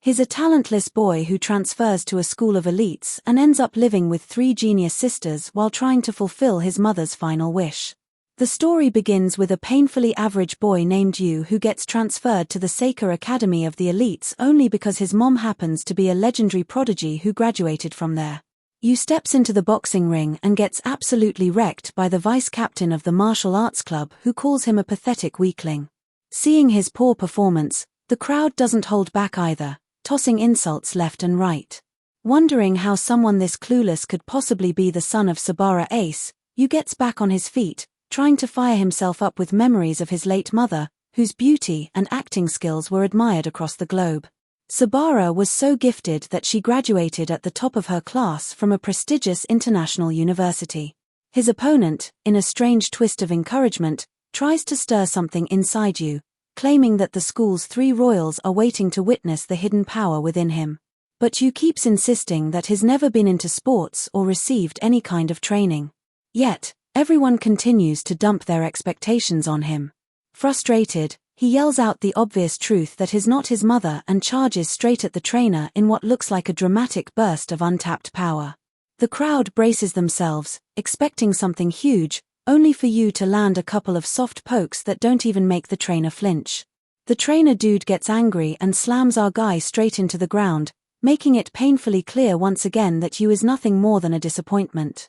He's a talentless boy who transfers to a school of elites and ends up living with 3 genius sisters while trying to fulfill his mother's final wish. The story begins with a painfully average boy named Yu who gets transferred to the Seika Academy of the elites only because his mom happens to be a legendary prodigy who graduated from there. Yu steps into the boxing ring and gets absolutely wrecked by the vice-captain of the martial arts club who calls him a pathetic weakling. Seeing his poor performance, the crowd doesn't hold back either, tossing insults left and right. Wondering how someone this clueless could possibly be the son of Sabara Ace, Yu gets back on his feet, trying to fire himself up with memories of his late mother, whose beauty and acting skills were admired across the globe. Sabara was so gifted that she graduated at the top of her class from a prestigious international university. His opponent, in a strange twist of encouragement, tries to stir something inside Yu, claiming that the school's 3 royals are waiting to witness the hidden power within him. But Yu keeps insisting that he's never been into sports or received any kind of training. Yet, everyone continues to dump their expectations on him. Frustrated, he yells out the obvious truth that he's not his mother and charges straight at the trainer in what looks like a dramatic burst of untapped power. The crowd braces themselves, expecting something huge, only for Yu to land a couple of soft pokes that don't even make the trainer flinch. The trainer dude gets angry and slams our guy straight into the ground, making it painfully clear once again that Yu is nothing more than a disappointment.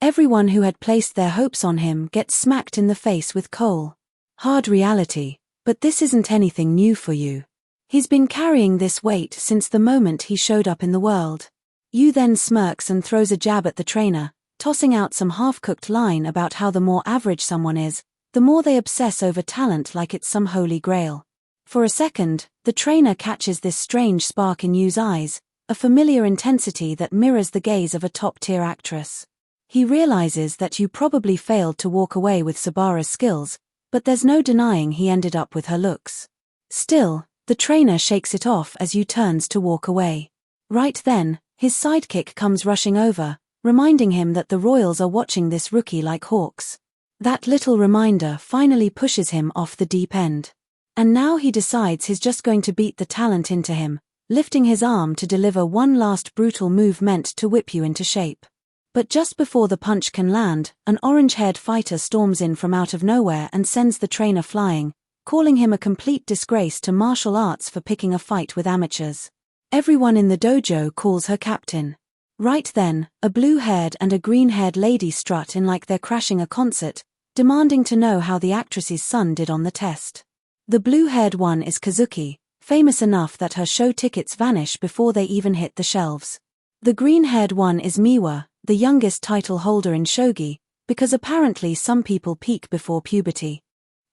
Everyone who had placed their hopes on him gets smacked in the face with coal. Hard reality, but this isn't anything new for Yu. He's been carrying this weight since the moment he showed up in the world. Yu then smirks and throws a jab at the trainer, tossing out some half-cooked line about how the more average someone is, the more they obsess over talent like it's some holy grail. For a second, the trainer catches this strange spark in Yu's eyes, a familiar intensity that mirrors the gaze of a top-tier actress. He realizes that Yu probably failed to walk away with Sabara's skills, but there's no denying he ended up with her looks. Still, the trainer shakes it off as Yu turns to walk away. Right then, his sidekick comes rushing over, reminding him that the royals are watching this rookie like hawks. That little reminder finally pushes him off the deep end. And now he decides he's just going to beat the talent into him, lifting his arm to deliver one last brutal move meant to whip you into shape. But just before the punch can land, an orange-haired fighter storms in from out of nowhere and sends the trainer flying, calling him a complete disgrace to martial arts for picking a fight with amateurs. Everyone in the dojo calls her captain. Right then, a blue-haired and a green-haired lady strut in like they're crashing a concert, demanding to know how the actress's son did on the test. The blue-haired one is Kazuki, famous enough that her show tickets vanish before they even hit the shelves. The green-haired one is Miwa, the youngest title holder in shogi, because apparently some people peak before puberty.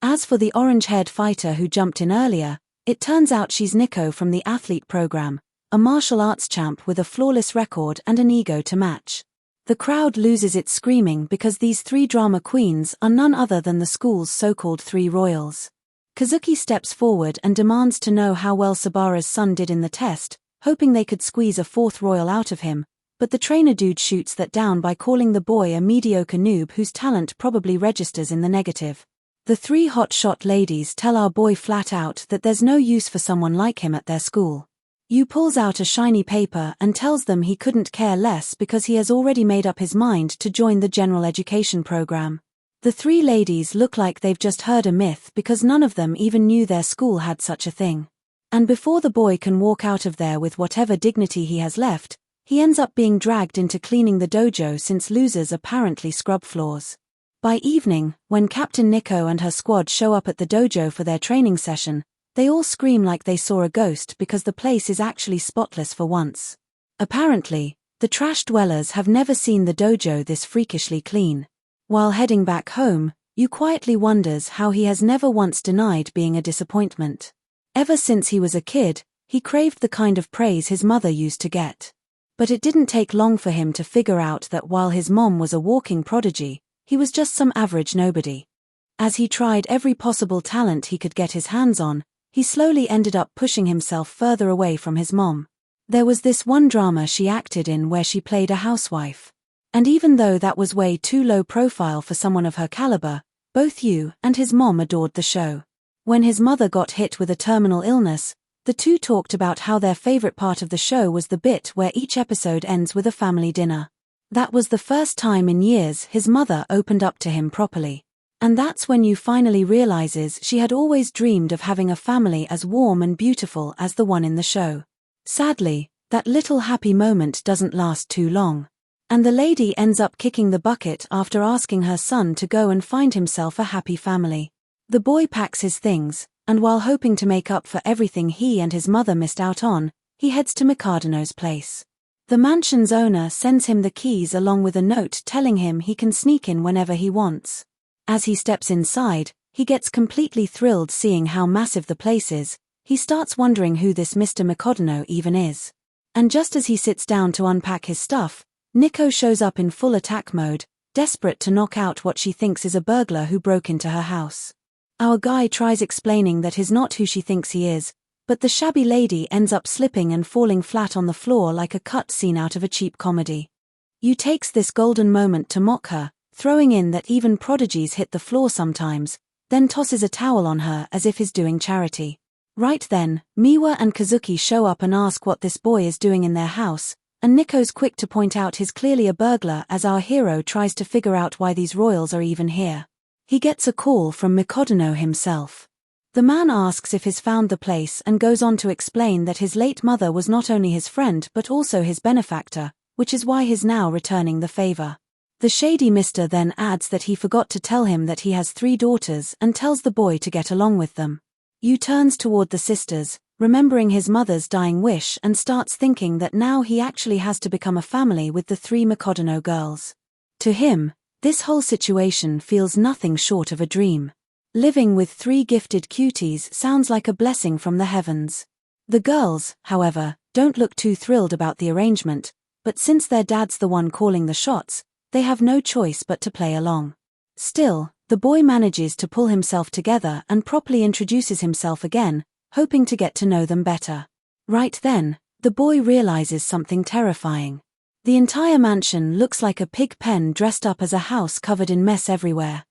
As for the orange-haired fighter who jumped in earlier, it turns out she's Nico from the athlete program, a martial arts champ with a flawless record and an ego to match. The crowd loses its screaming because these 3 drama queens are none other than the school's so-called 3 royals. Kazuki steps forward and demands to know how well Sabara's son did in the test, hoping they could squeeze a 4th royal out of him, but the trainer dude shoots that down by calling the boy a mediocre noob whose talent probably registers in the negative. The 3 hotshot ladies tell our boy flat out that there's no use for someone like him at their school. Yu pulls out a shiny paper and tells them he couldn't care less because he has already made up his mind to join the general education program. The 3 ladies look like they've just heard a myth because none of them even knew their school had such a thing. And before the boy can walk out of there with whatever dignity he has left, he ends up being dragged into cleaning the dojo since losers apparently scrub floors. By evening, when Captain Nico and her squad show up at the dojo for their training session, they all scream like they saw a ghost because the place is actually spotless for once. Apparently, the trash dwellers have never seen the dojo this freakishly clean. While heading back home, Yu quietly wonders how he has never once denied being a disappointment. Ever since he was a kid, he craved the kind of praise his mother used to get. But it didn't take long for him to figure out that while his mom was a walking prodigy, he was just some average nobody. As he tried every possible talent he could get his hands on, he slowly ended up pushing himself further away from his mom. There was this one drama she acted in where she played a housewife. And even though that was way too low profile for someone of her caliber, both Yu and his mom adored the show. When his mother got hit with a terminal illness, The two talked about how their favorite part of the show was the bit where each episode ends with a family dinner. That was the first time in years his mother opened up to him properly. And that's when you finally realizes she had always dreamed of having a family as warm and beautiful as the one in the show. Sadly, that little happy moment doesn't last too long. And the lady ends up kicking the bucket after asking her son to go and find himself a happy family. The boy packs his things, and while hoping to make up for everything he and his mother missed out on, he heads to Mikadano's place. The mansion's owner sends him the keys along with a note telling him he can sneak in whenever he wants. As he steps inside, he gets completely thrilled seeing how massive the place is. He starts wondering who this Mr. Mikadano even is. And just as he sits down to unpack his stuff, Nico shows up in full attack mode, desperate to knock out what she thinks is a burglar who broke into her house. Our guy tries explaining that he's not who she thinks he is, but the shabby lady ends up slipping and falling flat on the floor like a cut scene out of a cheap comedy. Yu takes this golden moment to mock her, throwing in that even prodigies hit the floor sometimes, then tosses a towel on her as if he's doing charity. Right then, Miwa and Kazuki show up and ask what this boy is doing in their house, and Nico's quick to point out he's clearly a burglar as our hero tries to figure out why these royals are even here. He gets a call from Mikadano himself. The man asks if he's found the place and goes on to explain that his late mother was not only his friend but also his benefactor, which is why he's now returning the favor. The shady mister then adds that he forgot to tell him that he has 3 daughters and tells the boy to get along with them. Yu turns toward the sisters, remembering his mother's dying wish, and starts thinking that now he actually has to become a family with the 3 Mikadano girls. To him, this whole situation feels nothing short of a dream. Living with 3 gifted cuties sounds like a blessing from the heavens. The girls, however, don't look too thrilled about the arrangement, but since their dad's the one calling the shots, they have no choice but to play along. Still, the boy manages to pull himself together and properly introduces himself again, hoping to get to know them better. Right then, the boy realizes something terrifying. The entire mansion looks like a pig pen dressed up as a house covered in mess everywhere.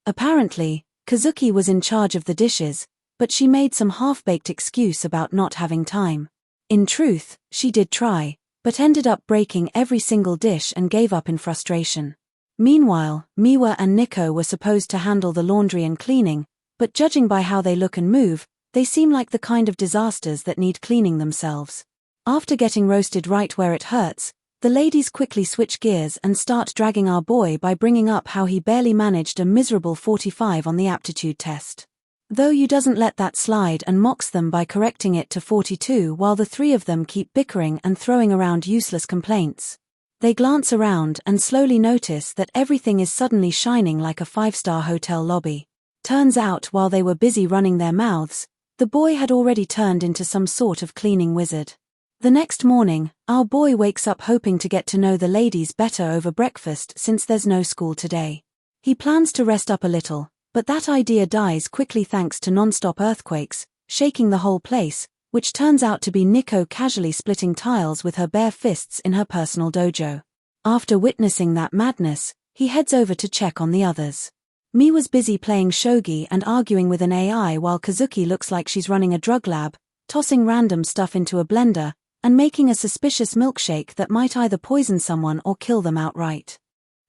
Apparently, Kazuki was in charge of the dishes, but she made some half-baked excuse about not having time. In truth, she did try, but ended up breaking every single dish and gave up in frustration. Meanwhile, Miwa and Nico were supposed to handle the laundry and cleaning, but judging by how they look and move, they seem like the kind of disasters that need cleaning themselves. After getting roasted right where it hurts, the ladies quickly switch gears and start dragging our boy by bringing up how he barely managed a miserable 45 on the aptitude test. Though Yu doesn't let that slide and mocks them by correcting it to 42 while the 3 of them keep bickering and throwing around useless complaints. They glance around and slowly notice that everything is suddenly shining like a 5-star hotel lobby. Turns out while they were busy running their mouths, the boy had already turned into some sort of cleaning wizard. The next morning, our boy wakes up hoping to get to know the ladies better over breakfast since there's no school today. He plans to rest up a little, but that idea dies quickly thanks to nonstop earthquakes, shaking the whole place, which turns out to be Nico casually splitting tiles with her bare fists in her personal dojo. After witnessing that madness, he heads over to check on the others. Miwa's busy playing shogi and arguing with an AI while Kazuki looks like she's running a drug lab, tossing random stuff into a blender, and making a suspicious milkshake that might either poison someone or kill them outright.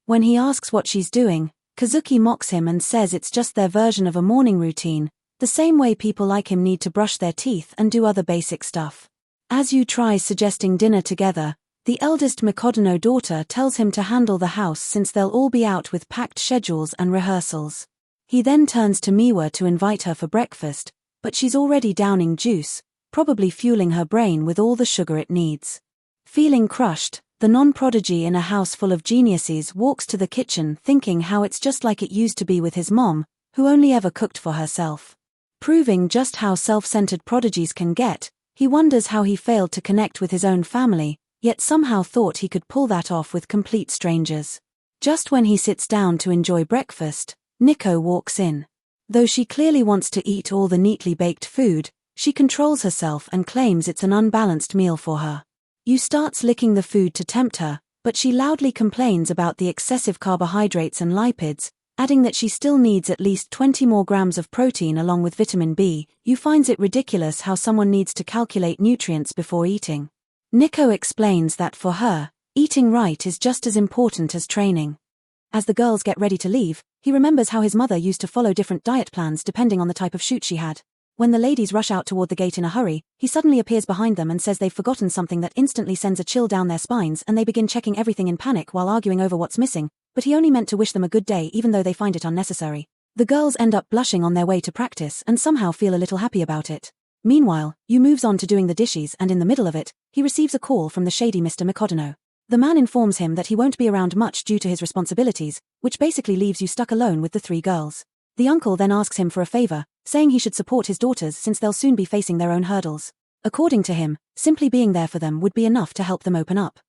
When he asks what she's doing, Kazuki mocks him and says it's just their version of a morning routine, the same way people like him need to brush their teeth and do other basic stuff. As Yu tries suggesting dinner together, the eldest Mikadano daughter tells him to handle the house since they'll all be out with packed schedules and rehearsals. He then turns to Miwa to invite her for breakfast, but she's already downing juice, probably fueling her brain with all the sugar it needs. Feeling crushed, the non-prodigy in a house full of geniuses walks to the kitchen thinking how it's just like it used to be with his mom, who only ever cooked for herself. Proving just how self-centered prodigies can get, he wonders how he failed to connect with his own family, yet somehow thought he could pull that off with complete strangers. Just when he sits down to enjoy breakfast, Nico walks in. Though she clearly wants to eat all the neatly baked food, she controls herself and claims it's an unbalanced meal for her. Yu starts licking the food to tempt her, but she loudly complains about the excessive carbohydrates and lipids, adding that she still needs at least 20 more grams of protein along with vitamin B. You finds it ridiculous how someone needs to calculate nutrients before eating. Nico explains that for her, eating right is just as important as training. As the girls get ready to leave, he remembers how his mother used to follow different diet plans depending on the type of shoot she had. When the ladies rush out toward the gate in a hurry, he suddenly appears behind them and says they've forgotten something that instantly sends a chill down their spines, and they begin checking everything in panic while arguing over what's missing, but he only meant to wish them a good day even though they find it unnecessary. The girls end up blushing on their way to practice and somehow feel a little happy about it. Meanwhile, Yu moves on to doing the dishes, and in the middle of it, he receives a call from the shady Mr. Mikodano. The man informs him that he won't be around much due to his responsibilities, which basically leaves Yu stuck alone with the three girls. The uncle then asks him for a favor, saying he should support his daughters since they'll soon be facing their own hurdles. According to him, simply being there for them would be enough to help them open up.